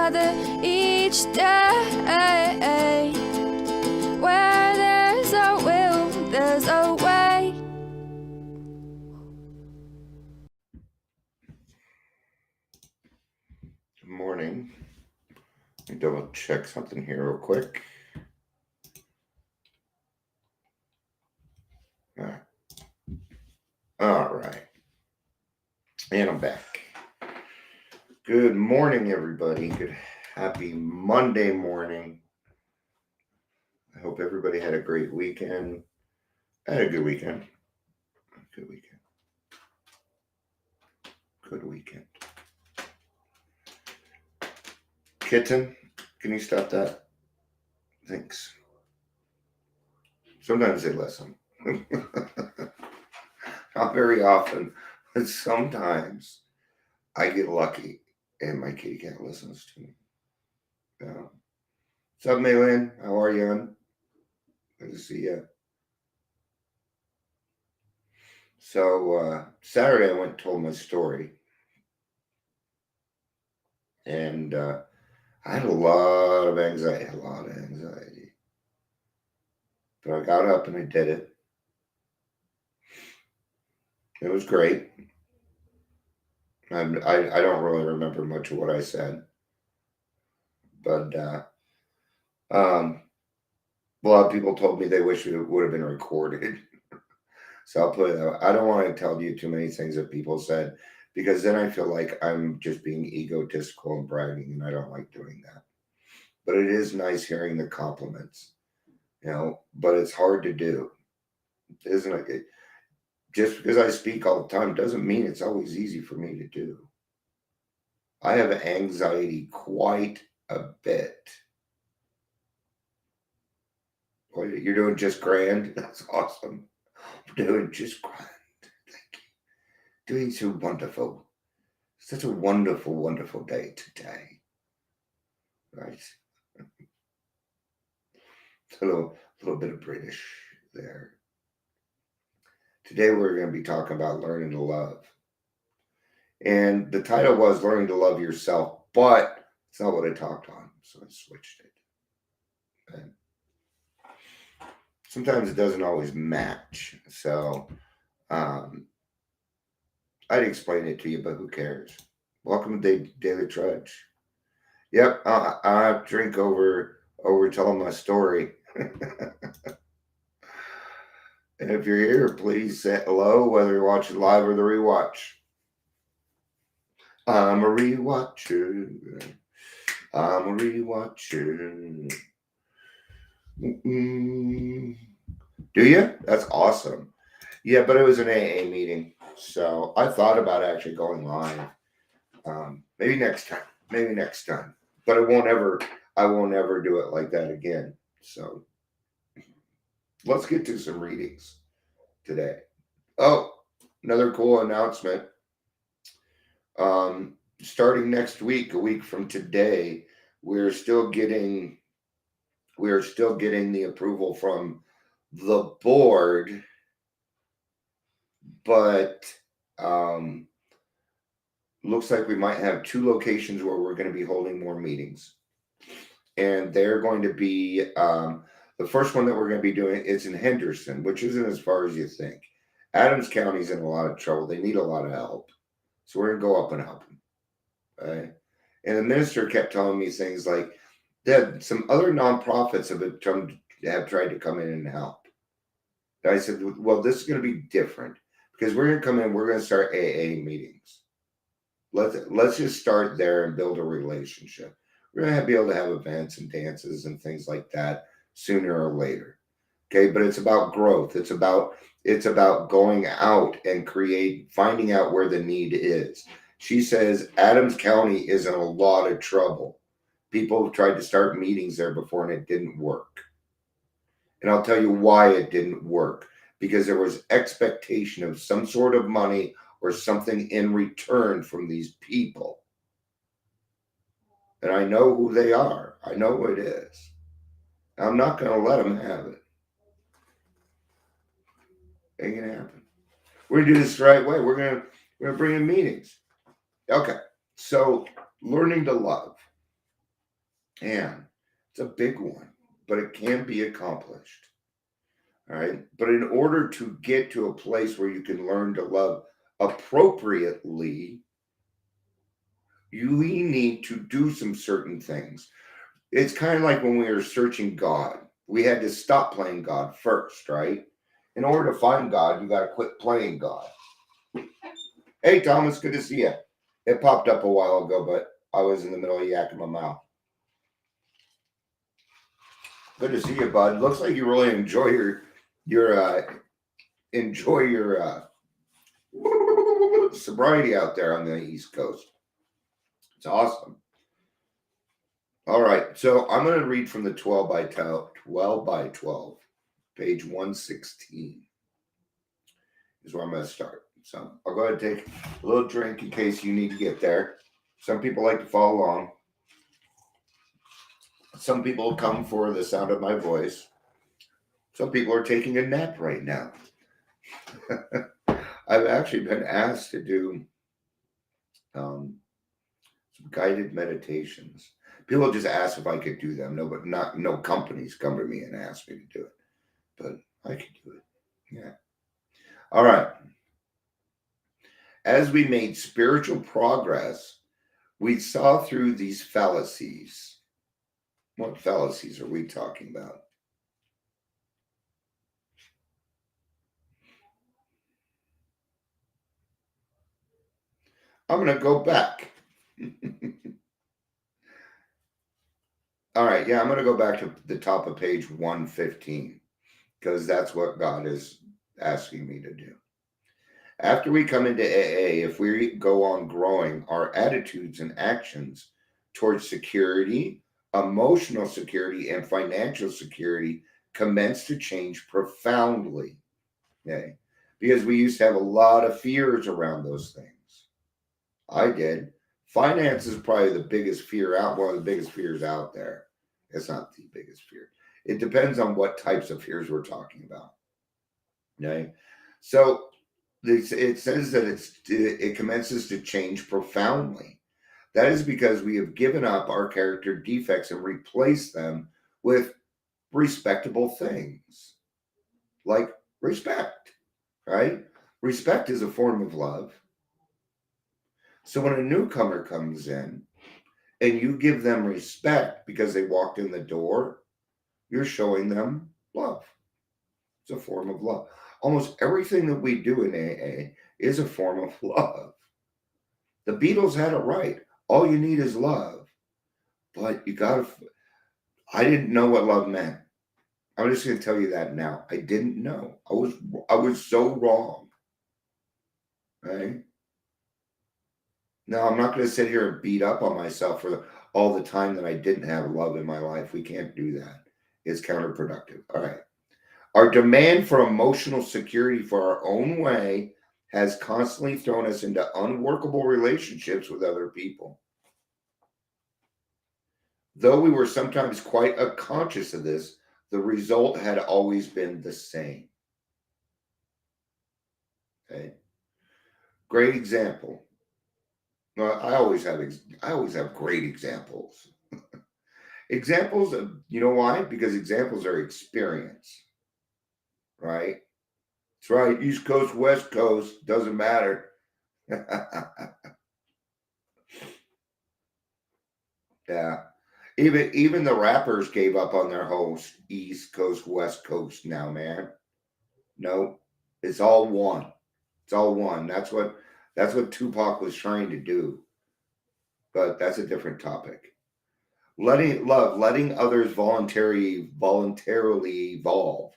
another each day. Where there's a will, there's a way. Good morning. Let me double check something here real quick. All right. And I'm back. Good morning, everybody. Good happy Monday morning. I hope everybody had a great weekend. I had a good weekend. Good weekend. Good weekend. Kitten, can you stop that? Thanks. Sometimes they listen. Not very often, but sometimes I get lucky and my kitty cat listens to me. What's up, Maylin? How are you, hon? Good to see you. So Saturday I went and told my story. And I had a lot of anxiety. But I got up and I did it. It was great. I don't really remember much of what I said. But a lot of people told me they wish it would have been recorded. So I'll put it out. I don't want to tell you too many things that people said, because then I feel like I'm just being egotistical and bragging, and I don't like doing that. But it is nice hearing the compliments, but it's hard to do, isn't it? Just because I speak all the time doesn't mean it's always easy for me to do. I have anxiety quite a bit. Well, you're doing just grand. That's awesome. Doing just grand. Thank you. Doing so wonderful. Such a wonderful, wonderful day today. Right? A little bit of British there. Today we're going to be talking about learning to love. And the title was Learning to Love Yourself, but it's not what I talked on, so I switched it. Okay. Sometimes it doesn't always match, so I'd explain it to you, but who cares? Welcome to Daily Trudge. Yep, I drink over telling my story. And if you're here, please say hello, whether you're watching live or the rewatch. I'm a rewatcher. Do you? That's awesome. Yeah, but it was an AA meeting, so I thought about actually going live. Maybe next time. But I won't ever do it like that again. So let's get to some readings today. Oh, another cool announcement. Starting next week, a week from today, we're still getting the approval from the board, but looks like we might have 2 locations where we're going to be holding more meetings. And they're going to be the first one that we're going to be doing is in Henderson, which isn't as far as you think. Adams County's in a lot of trouble. They need a lot of help. So we're going to go up and help them. Right? And the minister kept telling me things like that some other nonprofits have tried to come in and help. And I said, well, this is going to be different because we're going to come in, we're going to start AA meetings. Let's just start there and build a relationship. We're going to be able to have events and dances and things like that sooner or later. Okay, but it's about growth. It's about going out and finding out where the need is. She says Adams County is in a lot of trouble. People have tried to start meetings there before and it didn't work. And I'll tell you why it didn't work. Because there was expectation of some sort of money or something in return from these people. And I know who they are. I know who it is. I'm not going to let them have it. Ain't going to happen. We're going to do this the right way. We're going to bring in meetings. Okay. So learning to love. And it's a big one, but it can be accomplished. All right. But in order to get to a place where you can learn to love appropriately, you need to do some certain things. It's kind of like when we were searching God, we had to stop playing God first, right? In order to find God, you got to quit playing God. Hey, Thomas, good to see you. It popped up a while ago, but I was in the middle of yakking my mouth. Good to see you, bud. Looks like you really enjoy your sobriety out there on the East Coast. It's awesome. All right, so I'm going to read from the 12 by 12, page 116 is where I'm going to start. So I'll go ahead and take a little drink in case you need to get there. Some people like to follow along. Some people come for the sound of my voice. Some people are taking a nap right now. I've actually been asked to do some guided meditations. People just ask if I could do them. No companies come to me and ask me to do it, but I could do it. Yeah. All right. As we made spiritual progress, we saw through these fallacies. What fallacies are we talking about? I'm going to go back. All right. Yeah, I'm going to go back to the top of page 115 because that's what God is asking me to do. After we come into AA, if we go on growing, our attitudes and actions towards security, emotional security, and financial security commence to change profoundly. Okay. Because we used to have a lot of fears around those things. I did. Finance is probably the biggest fear out, one of the biggest fears out there. It's not the biggest fear. It depends on what types of fears we're talking about. Okay. So it says that it commences to change profoundly. That is because we have given up our character defects and replaced them with respectable things like respect, right? Respect is a form of love. So when a newcomer comes in and you give them respect because they walked in the door, you're showing them love. It's a form of love. Almost everything that we do in AA is a form of love. The Beatles had it right. All you need is love. But you gotta, I didn't know what love meant. I'm just gonna tell you that now. I didn't know. I was so wrong. Right? Now I'm not gonna sit here and beat up on myself for all the time that I didn't have love in my life. We can't do that. It's counterproductive. All right. Our demand for emotional security for our own way has constantly thrown us into unworkable relationships with other people. Though we were sometimes quite unconscious of this, the result had always been the same. Okay. Great example. Well, I always have great examples. Examples of, you know why? Because examples are experience, right? That's right. East Coast, West Coast, doesn't matter. Yeah. Even the rappers gave up on their whole East Coast, West Coast now, man. No, it's all one. It's all one. That's what Tupac was trying to do. But that's a different topic. Letting others voluntarily evolve.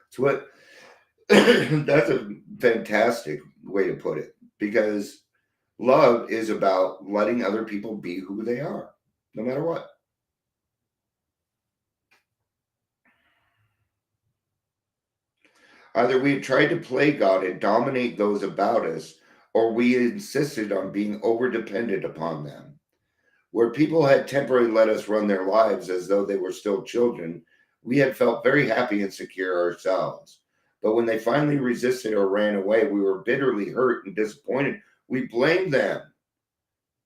It's what that's a fantastic way to put it because love is about letting other people be who they are, no matter what. Either we tried to play God and dominate those about us, or we insisted on being over dependent upon them. Where people had temporarily let us run their lives as though they were still children, we had felt very happy and secure ourselves. But when they finally resisted or ran away, we were bitterly hurt and disappointed. We blamed them.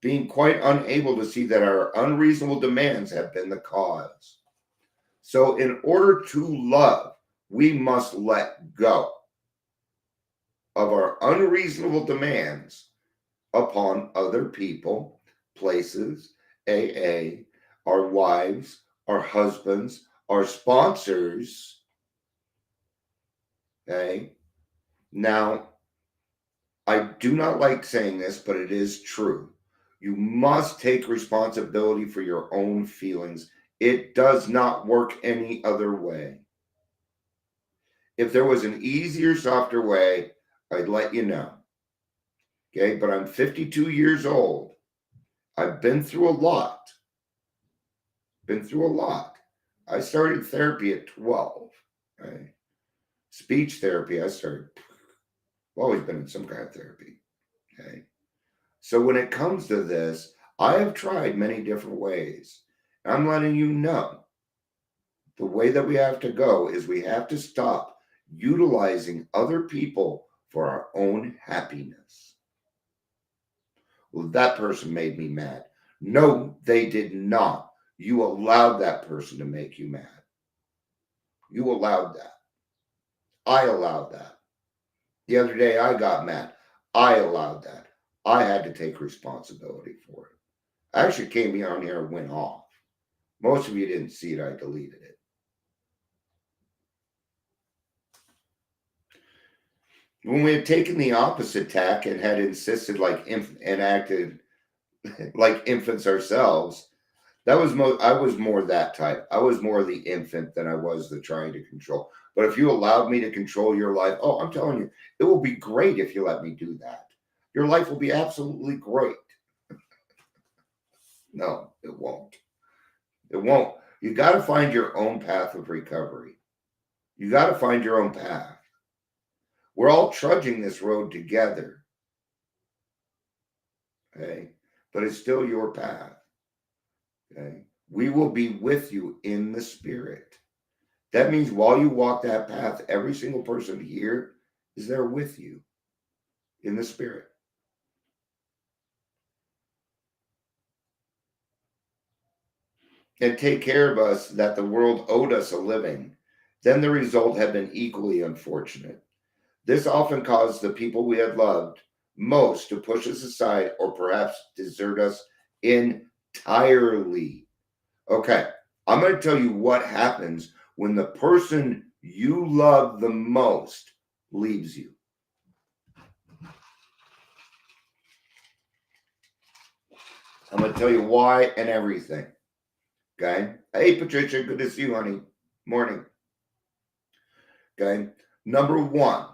being quite unable to see that our unreasonable demands have been the cause. So, in order to love, we must let go of our unreasonable demands upon other people, places, AA, our wives, our husbands, our sponsors. Okay. Now, I do not like saying this, but it is true. You must take responsibility for your own feelings. It does not work any other way. If there was an easier, softer way, I'd let you know. Okay, but I'm 52 years old. I've been through a lot. I started therapy at 12. Okay? Speech therapy, I've always been in some kind of therapy. Okay. So when it comes to this, I have tried many different ways. I'm letting you know the way that we have to go is we have to stop utilizing other people for our own happiness. Well, that person made me mad. No, they did not. You allowed that person to make you mad. You allowed that. I allowed that. The other day I got mad. I allowed that. I had to take responsibility for it. I actually came on here and went off. Most of you didn't see it. I deleted it. When we had taken the opposite tack and had insisted and acted like infants ourselves, I was more that type. I was more the infant than I was the trying to control. But if you allowed me to control your life, oh, I'm telling you, it will be great if you let me do that. Your life will be absolutely great. No, it won't. It won't. You got to find your own path of recovery. You got to find your own path. We're all trudging this road together. Okay? But it's still your path. Okay? We will be with you in the spirit. That means while you walk that path, every single person here is there with you in the spirit. And take care of us that the world owed us a living. Then the result had been equally unfortunate. This often caused the people we had loved most to push us aside or perhaps desert us entirely. Okay, I'm going to tell you what happens when the person you love the most leaves you. I'm going to tell you why and everything. Okay? Hey, Patricia, good to see you, honey. Morning. Okay? Number one,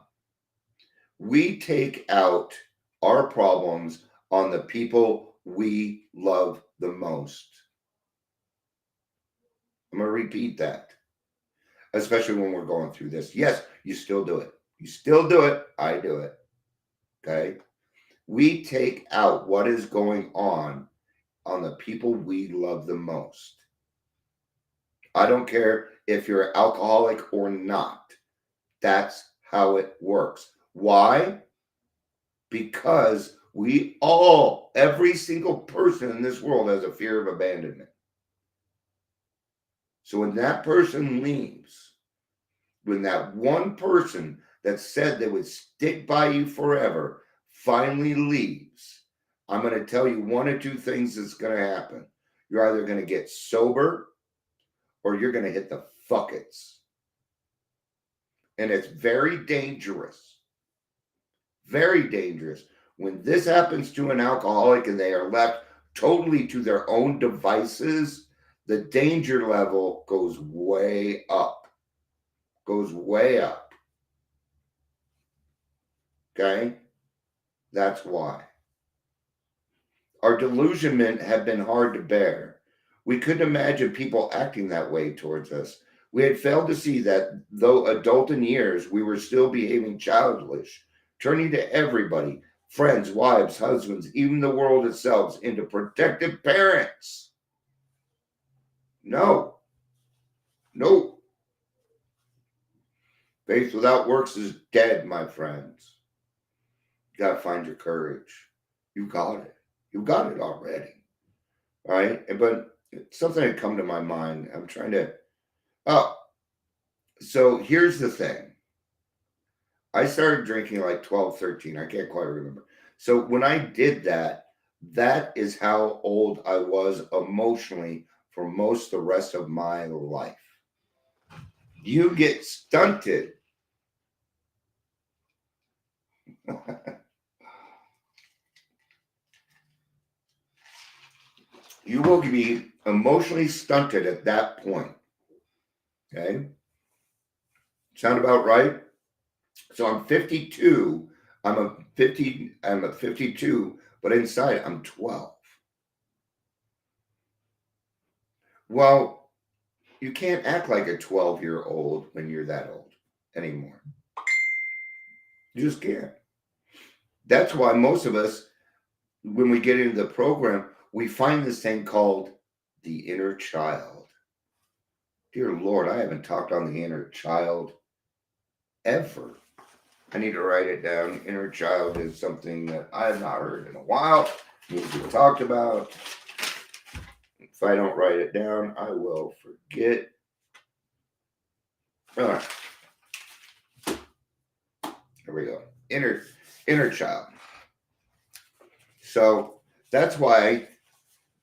we take out our problems on the people we love the most. I'm going to repeat that, especially when we're going through this. Yes, you still do it. You still do it. I do it. Okay? We take out what is going on the people we love the most. I don't care if you're an alcoholic or not. That's how it works. Why? Because every single person in this world has a fear of abandonment. So when that person leaves, when that one person that said they would stick by you forever finally leaves, I'm going to tell you one or two things that's going to happen. You're either going to get sober or you're going to hit the fuckets. And it's very dangerous. Very dangerous. When this happens to an alcoholic and they are left totally to their own devices, the danger level goes way up. Goes way up. Okay? That's why. Our delusionment had been hard to bear. We couldn't imagine people acting that way towards us. We had failed to see that, though adult in years, we were still behaving childish, turning to everybody, friends, wives, husbands, even the world itself, into protective parents. No. Faith without works is dead, my friends. You got to find your courage. You got it. You've got it already, right? But something had come to my mind. I'm trying to. Oh, so here's the thing. I started drinking like 12, 13. I can't quite remember. So when I did that, that is how old I was emotionally for most the rest of my life. You get stunted. You will be emotionally stunted at that point. Okay? Sound about right? So I'm 52. I'm a 52, but inside I'm 12. Well, you can't act like a 12-year-old when you're that old anymore. You just can't. That's why most of us, when we get into the program, we find this thing called the inner child. Dear Lord, I haven't talked on the inner child ever. I need to write it down. Inner child is something that I have not heard in a while. Needs to be talked about. If I don't write it down, I will forget. All right. Here we go. Inner child. So that's why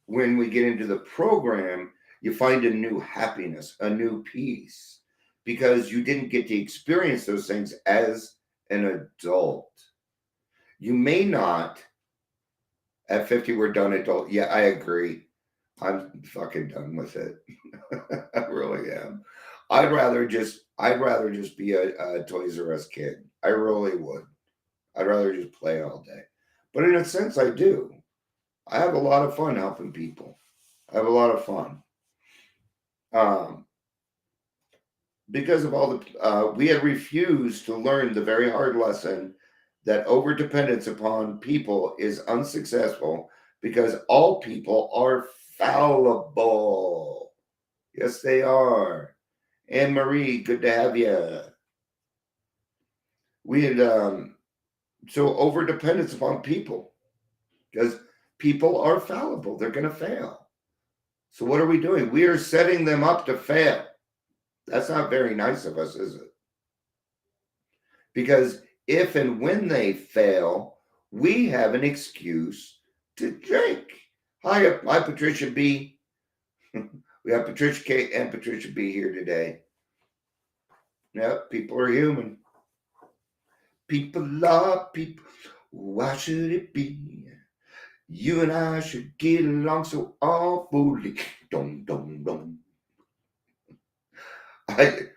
when we get into the program, you find a new happiness, a new peace, because you didn't get to experience those things as an adult. You may not, at 50, we're done adult. Yeah, I agree. I'm fucking done with it. I really am. I'd rather just be a Toys R Us kid. I really would. I'd rather just play all day. But in a sense, I do. I have a lot of fun helping people. I have a lot of fun. Because of all the, we had refused to learn the very hard lesson that overdependence upon people is unsuccessful because all people are fallible. Yes, they are. Anne Marie, good to have you. We had, so overdependence upon people because people are fallible. They're going to fail. So what are we doing? We are setting them up to fail. That's not very nice of us, is it? Because if and when they fail, we have an excuse to drink. Hi, Patricia B. We have Patricia K and Patricia B here today. Yep, people are human. People are people. Why should it be? You and I should get along so awfully. Dum, dum, dum.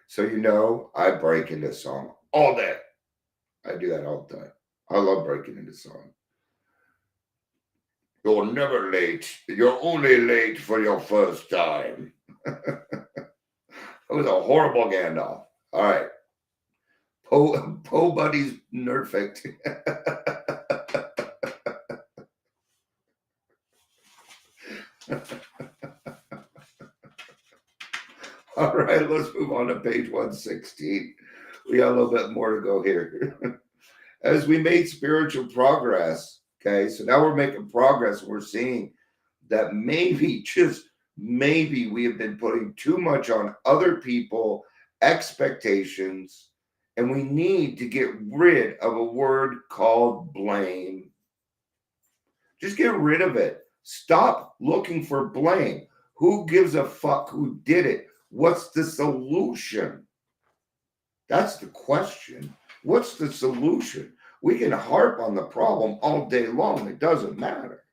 So you know, I break into song all day. I do that all the time. I love breaking into song. You're never late. You're only late for your first time. It was a horrible Gandalf. All right. Poe Buddy's Nerfect. All right, let's move on to page 116. We got a little bit more to go here. As we made spiritual progress, okay, so now we're making progress. We're seeing that maybe, just maybe, we have been putting too much on other people, expectations, and we need to get rid of a word called blame. Just get rid of it. Stop looking for blame. Who gives a fuck who did it? What's the solution? That's the question. What's the solution? We can harp on the problem all day long. It doesn't matter.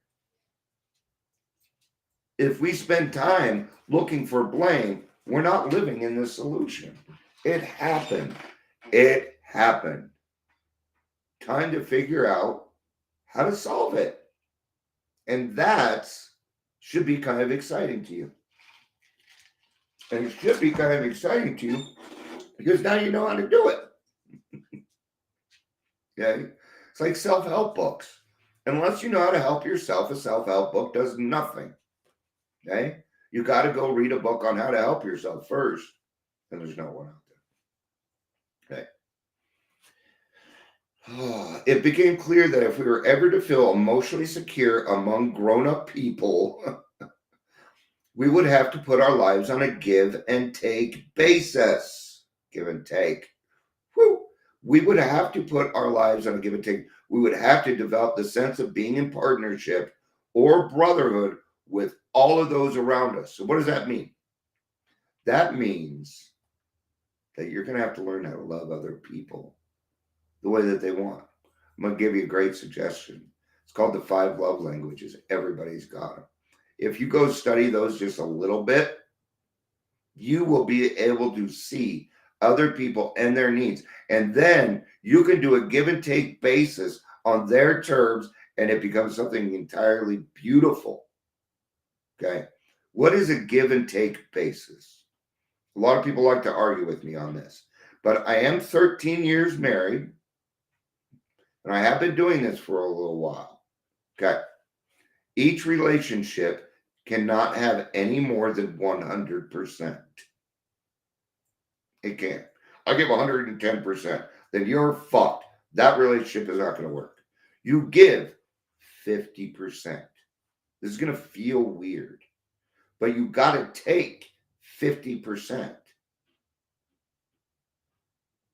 If we spend time looking for blame, we're not living in the solution. It happened. It happened. Time to figure out how to solve it. And that should be kind of exciting to you. And it should be kind of exciting to you because now you know how to do it. Okay? It's like self-help books. Unless you know how to help yourself, a self-help book does nothing. Okay? You got to go read a book on how to help yourself first. And there's no one out there. Okay. It became clear that if we were ever to feel emotionally secure among grown-up people, we would have to put our lives on a give and take basis. Give and take. Whew. We would have to put our lives on a give and take. We would have to develop the sense of being in partnership or brotherhood with all of those around us. So what does that mean? That means that you're going to have to learn how to love other people the way that they want. I'm going to give you a great suggestion. It's called the 5 love languages. Everybody's got them. If you go study those just a little bit, you will be able to see other people and their needs. And then you can do a give and take basis on their terms, and it becomes something entirely beautiful. Okay. What is a give and take basis? A lot of people like to argue with me on this, but I am 13 years married, and I have been doing this for a little while. Okay. Each relationship cannot have any more than 100%. It can't. I give 110%. Then you're fucked. That relationship is not going to work. You give 50%. This is going to feel weird, but you got to take 50%.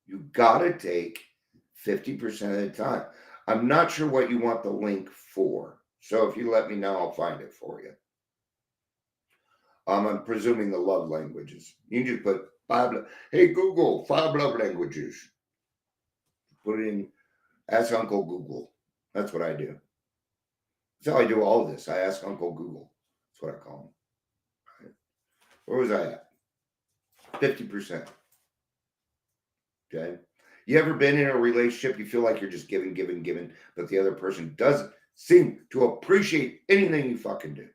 You got to take 50% of the time. I'm not sure what you want the link for. So if you let me know, I'll find it for you. I'm presuming the love languages. You can just put 5. Hey, Google, 5 love languages. Put it in, ask Uncle Google. That's what I do. That's how I do all of this. I ask Uncle Google. That's what I call him. Right. Where was I at? 50%. Okay. You ever been in a relationship, you feel like you're just giving, but the other person doesn't seem to appreciate anything you fucking do?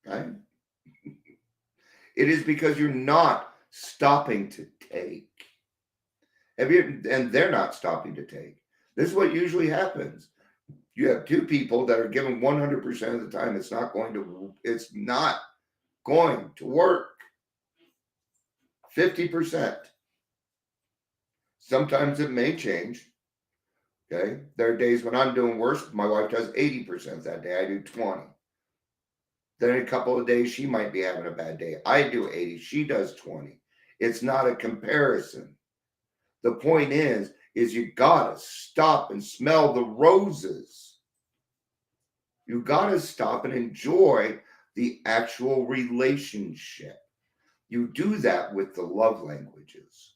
Okay. It is because you're not stopping to take. And they're not stopping to take. This is what usually happens. You have 2 people that are given 100% of the time. It's not going to work. 50%. Sometimes it may change. Okay. There are days when I'm doing worse. My wife does 80% that day. I do 20. Then a couple of days she might be having a bad day. I do 80. She does 20. It's not a comparison. The point is you gotta stop and smell the roses. You gotta stop and enjoy the actual relationship. You do that with the love languages.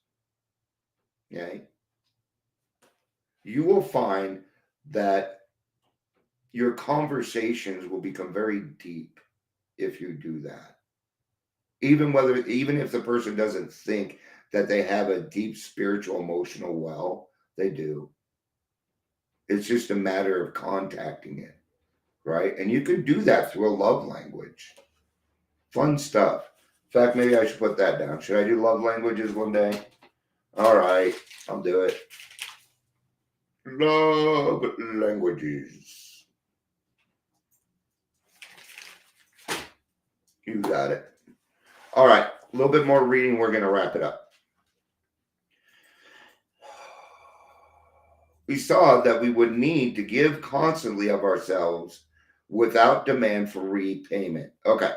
Okay? You will find that your conversations will become very deep if you do that. Even if the person doesn't think that they have a deep spiritual emotional well, they do. It's just a matter of contacting it, right? And you can do that through a love language. Fun stuff. In fact, maybe I should put that down. Should I do love languages one day? All right, I'll do it. Love languages. You got it. All right, a little bit more reading. We're going to wrap it up. We saw that we would need to give constantly of ourselves without demand for repayment. Okay.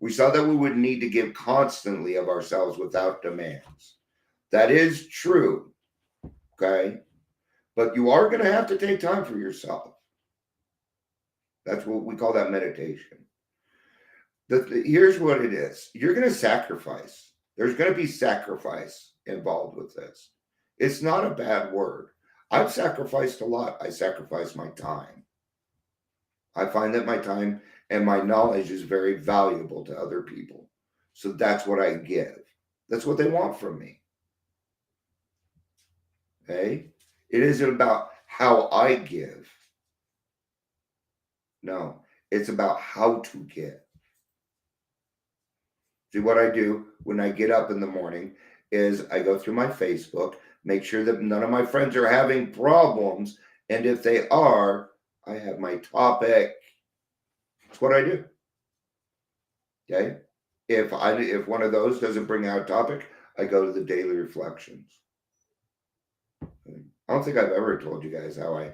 We saw that we would need to give constantly of ourselves without demands. That is true. Okay. But you are going to have to take time for yourself. That's what we call that meditation. Here's what it is. You're going to sacrifice. There's going to be sacrifice involved with this. It's not a bad word. I've sacrificed a lot. I sacrifice my time. I find that my time and my knowledge is very valuable to other people. So that's what I give. That's what they want from me. Okay? It isn't about how I give. No, it's about how to give. See, what I do when I get up in the morning is I go through my Facebook, make sure that none of my friends are having problems. And if they are, I have my topic. That's what I do. Okay. If one of those doesn't bring out a topic, I go to the daily reflections. I don't think I've ever told you guys how I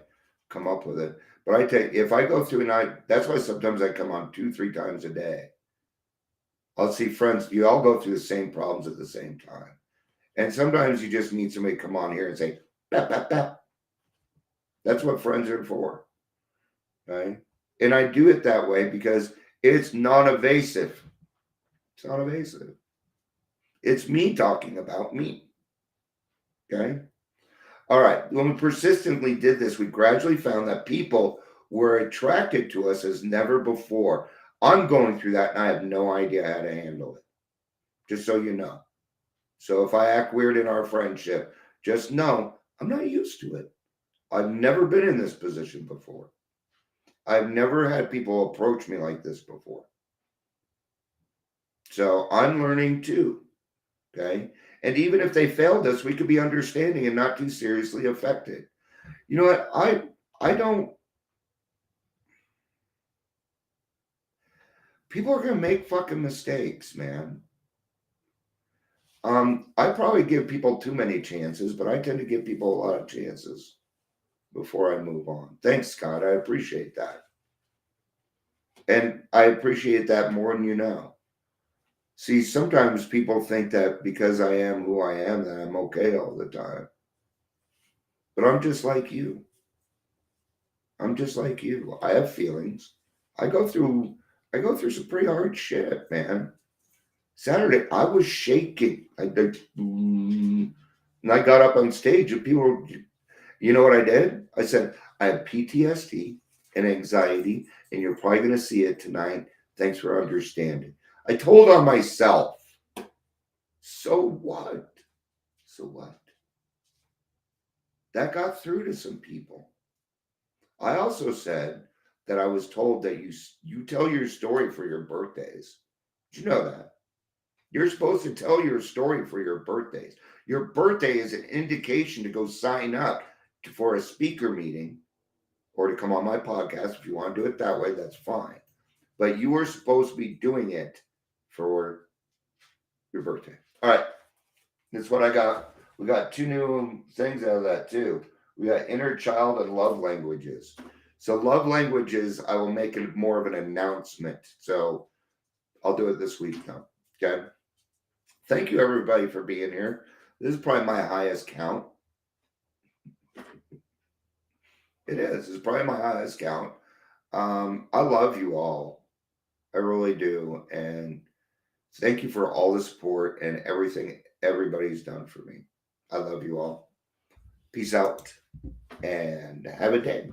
come up with it. But I take if I go through and that's why sometimes I come on 2, 3 times a day. I'll see friends, you all go through the same problems at the same time. And sometimes you just need somebody to come on here and say, bap, bap, bap. That's what friends are for. Right? And I do it that way because it's non-evasive. It's not evasive. It's me talking about me. Okay? All right. When we persistently did this, we gradually found that people were attracted to us as never before. I'm going through that and I have no idea how to handle it. Just so you know. So if I act weird in our friendship, just know I'm not used to it. I've never been in this position before. I've never had people approach me like this before. So I'm learning too. Okay. And even if they failed us, we could be understanding and not too seriously affected. You know what? I don't people are gonna make fucking mistakes, man. I probably give people too many chances, but I tend to give people a lot of chances before I move on. Thanks, Scott. I appreciate that. And I appreciate that more than you know. See, sometimes people think that because I am who I am, that I'm okay all the time. But I'm just like you. I'm just like you. I have feelings. I go through some pretty hard shit, man. Saturday, I was shaking. And I got up on stage and people, you know what I did? I said, I have PTSD and anxiety, and you're probably going to see it tonight. Thanks for understanding. I told on myself. So what? So what? That got through to some people. I also said that I was told that you tell your story for your birthdays. Did you know that? You're supposed to tell your story for your birthdays. Your birthday is an indication to go sign up for a speaker meeting or to come on my podcast. If you want to do it that way, that's fine. But you were supposed to be doing it for your birthday. All right. That's what I got. We got 2 new things out of that too. We got inner child and love languages. So love languages, I will make it more of an announcement. So I'll do it this week now. Okay. Thank you everybody for being here. This is probably my highest count. It is. It's probably my highest count. I love you all. I really do. And thank you for all the support and everything everybody's done for me. I love you all. Peace out and have a day.